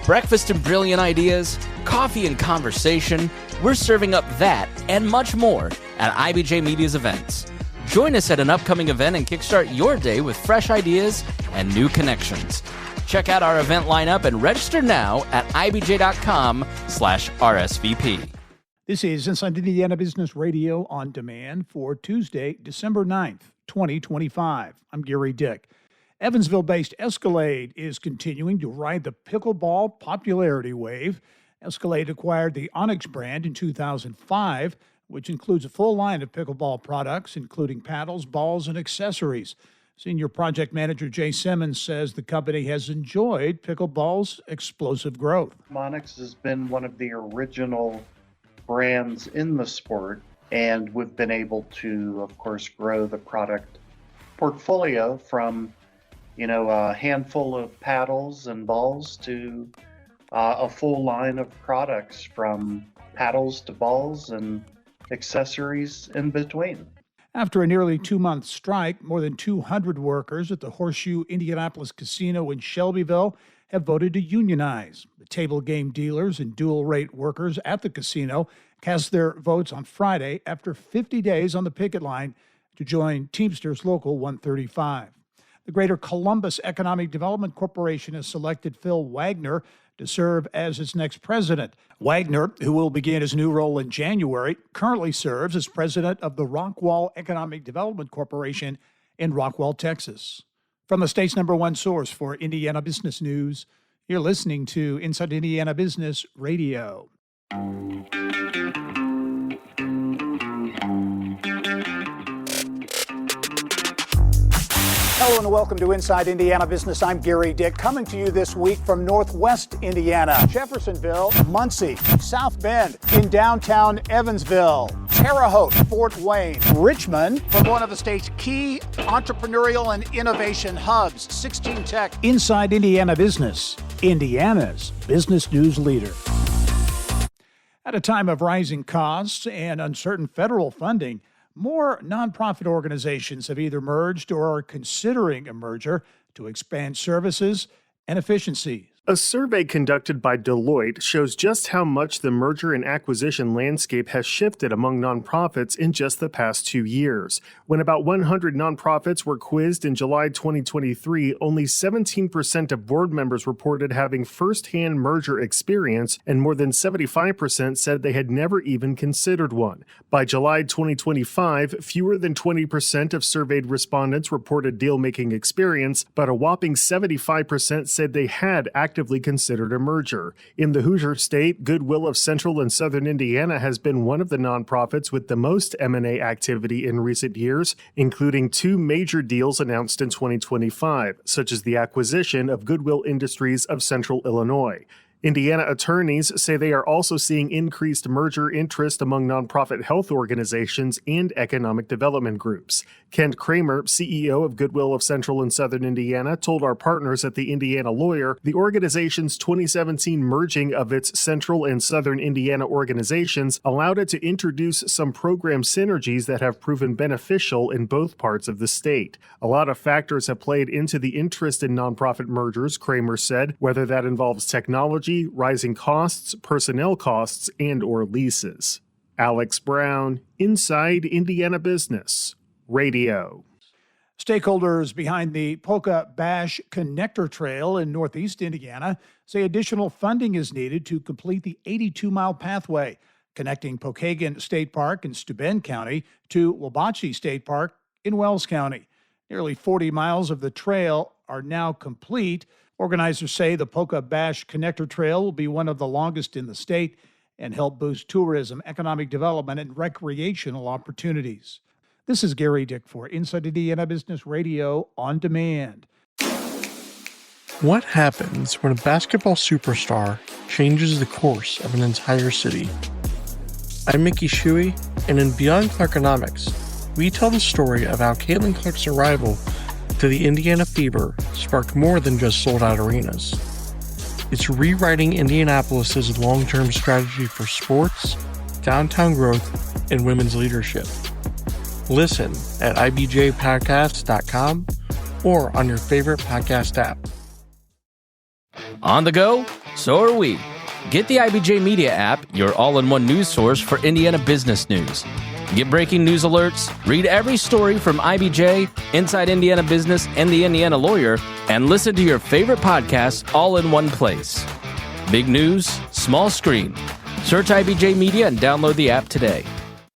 Breakfast and brilliant ideas, coffee and conversation, we're serving up that and much more at IBJ Media's events. Join us at an upcoming event and kickstart your day with fresh ideas and new connections. Check out our event lineup and register now at ibj.com/RSVP. This is Inside Indiana Business Radio on demand for Tuesday, December 9th, 2025. I'm Gary Dick. Evansville-based Escalade is continuing to ride the pickleball popularity wave. Escalade acquired the Onix brand in 2005, which includes a full line of pickleball products, including paddles, balls, and accessories. Senior project manager Jay Simmons says the company has enjoyed pickleball's explosive growth. Onix has been one of the original brands in the sport, and we've been able to, of course, grow the product portfolio from a handful of paddles and balls to a full line of products from paddles to balls and accessories in between. After a nearly 2-month strike, more than 200 workers at the Horseshoe Indianapolis Casino in Shelbyville have voted to unionize. The table game dealers and dual-rate workers at the casino cast their votes on Friday after 50 days on the picket line to join Teamsters Local 135. The Greater Columbus Economic Development Corporation has selected Phil Wagner to serve as its next president. Wagner, who will begin his new role in January, currently serves as president of the Rockwall Economic Development Corporation in Rockwall, Texas. From the state's #1 source for Indiana business news, you're listening to Inside Indiana Business Radio. Hello and welcome to Inside Indiana Business. I'm Gary Dick, coming to you this week from Northwest Indiana, Jeffersonville, Muncie, South Bend, in downtown Evansville, Terre Haute, Fort Wayne, Richmond, from one of the state's key entrepreneurial and innovation hubs, 16 Tech. Inside Indiana Business, Indiana's business news leader. At a time of rising costs and uncertain federal funding, more nonprofit organizations have either merged or are considering a merger to expand services and efficiencies. A survey conducted by Deloitte shows just how much the merger and acquisition landscape has shifted among nonprofits in just the past 2 years. When about 100 nonprofits were quizzed in July 2023, only 17% of board members reported having firsthand merger experience, and more than 75% said they had never even considered one. By July 2025, fewer than 20% of surveyed respondents reported deal-making experience, but a whopping 75% said they had actively considered a merger. In the Hoosier State, Goodwill of Central and Southern Indiana has been one of the nonprofits with the most M&A activity in recent years, including 2 major deals announced in 2025, such as the acquisition of Goodwill Industries of Central Illinois. Indiana attorneys say they are also seeing increased merger interest among nonprofit health organizations and economic development groups. Kent Kramer, CEO of Goodwill of Central and Southern Indiana, told our partners at the Indiana Lawyer the organization's 2017 merging of its Central and Southern Indiana organizations allowed it to introduce some program synergies that have proven beneficial in both parts of the state. A lot of factors have played into the interest in nonprofit mergers, Kramer said, whether that involves technology, rising costs, personnel costs, and/or leases. Alex Brown, Inside Indiana Business Radio. Stakeholders behind the Poka-Bache Connector Trail in northeast Indiana say additional funding is needed to complete the 82-mile pathway connecting Pokagon State Park in Steuben County to Wabache State Park in Wells County. Nearly 40 miles of the trail are now complete. Organizers say the Poka-Bache Connector Trail will be one of the longest in the state and help boost tourism, economic development, and recreational opportunities. This is Gary Dick for Inside Indiana Business Radio on demand. What happens when a basketball superstar changes the course of an entire city? I'm Mickey Shuey, and in Beyond Clarkonomics, we tell the story of how Caitlin Clark's arrival to the Indiana Fever sparked more than just sold-out arenas. It's rewriting Indianapolis's long-term strategy for sports, downtown growth, and women's leadership. Listen at ibjpodcast.com or on your favorite podcast app. On the go, So are we. Get the IBJ Media app, your all-in-one news source for Indiana business news. Get breaking news alerts, read every story from IBJ, Inside Indiana Business, and the Indiana Lawyer, and listen to your favorite podcasts all in one place. Big news, small screen. Search IBJ Media and download the app today.